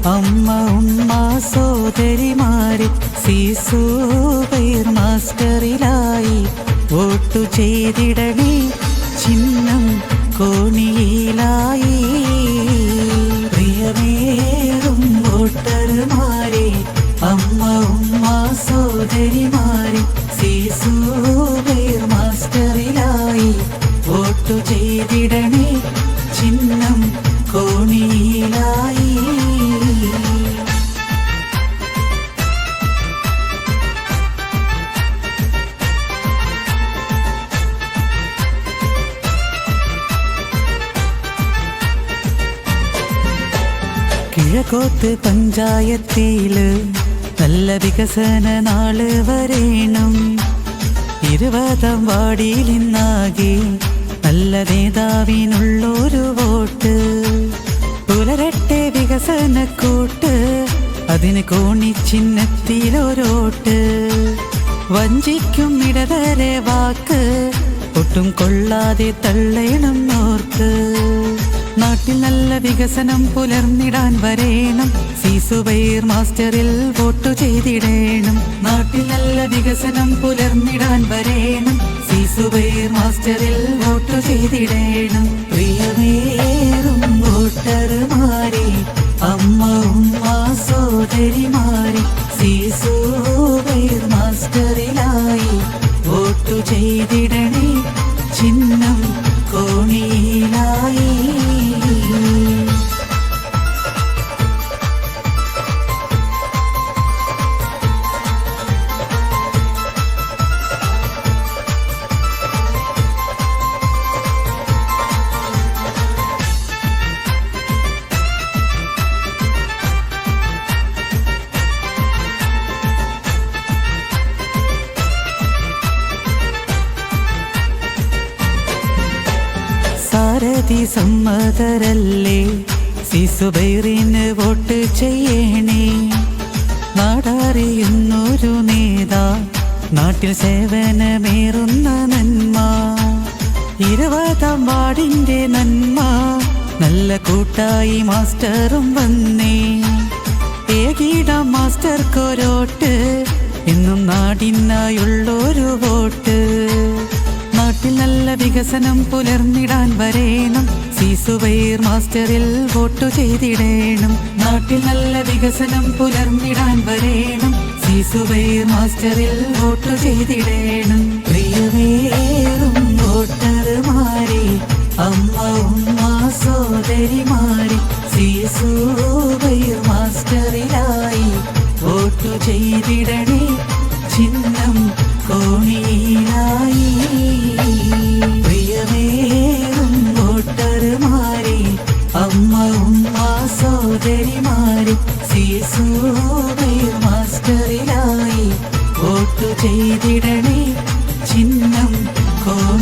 അമ്മ ഉമ്മ സോദരിമാരെ സീസൂബൈർ മാസ്റ്ററിലായി വോട്ടു ചെയ്തിടണേ ചിഹ്നം കോണിയിലായി. പ്രിയമേറും വോട്ടർമാരെ അമ്മ ഉമ്മ സോദരിമാരെ സീസൂബൈർ മാസ്റ്ററിലായി വോട്ടു ചെയ്തിടണേ ചിഹ്നം കോണിയിലായി. കിഴക്കോത്ത് പഞ്ചായത്തില് നല്ല വികസന നാള് വരേണം. 20-ാം വാർഡിൽ ഇന്നാകെ നല്ല നേതാവിനുള്ളൊരു വോട്ട്. പുലരട്ടെ വികസനക്കൂട്ട്, അതിന് കോണിച്ചിഹ്നത്തിലൊരോട്ട്. വഞ്ചിക്കും ഇടതരെ വാക്ക് ഒട്ടും കൊള്ളാതെ തള്ളേണം നോർക്ക്. നാട്ടിൽ നല്ല വികസനം പുലർന്നിടാൻ വരേണം സീസുബൈർ മാസ്റ്ററിൽ വോട്ടു ചെയ്തിടേണം. നാട്ടിൽ നല്ല വികസനം പുലർന്നിടാൻ വരേണം സീസുബൈർ മാസ്റ്ററിൽ വോട്ടു ചെയ്തിടേണം. പ്രിയമേറും വോട്ടർമാരെ അമ്മ ഉമ്മ സോദരിമാരെ സീസുബൈർ മാസ്റ്ററിലായി വോട്ടു ചെയ്തിടണേ ചിഹ്നം കോണിയിലായി. സാരഥി സമ്മതരല്ലേ സീസുബൈറിന് വോട്ട് ചെയ്യണേ. നാടറിയുന്നൊരു നേതാ, നാട്ടിൽ സേവനമേറുന്ന നന്മ. 20-ാം വാർഡിന്റെ നന്മ, നല്ല കൂട്ടായി മാസ്റ്ററും വന്നേ. ഏകീടാം മാസ്റ്റർക്കൊരോട്ട്, എന്നും നാടിനായുള്ളൊരു വോട്ട്. നാട്ടിൽ നല്ല വികസനം പുലർന്നിടാൻ വരേണം സീസുബൈർ മാസ്റ്ററിൽ വോട്ടു ചെയ്തിടേണം. നാട്ടിൽ നല്ല വികസനം പുലർന്നിടാൻ വരേണം സീസുബൈർ മാസ്റ്ററിൽ വോട്ടു ചെയ്തിടേണം. പ്രിയമേറും വോട്ടർമാരെ അമ്മ ഉമ്മ സോദരിമാരെ സീസുബൈർ മാസ്റ്ററിലായി വോട്ടു ചെയ്തിടണേ ചിഹ്നം കോണിയിലായി. പ്രിയമേറും വോട്ടർമാരെ അമ്മ ഉമ്മ സോദരിമാരെ സീസുബൈർ മാസ്റ്ററിലായി വോട്ടു ചെയ്തിടണേ ചിഹ്നം കോണി.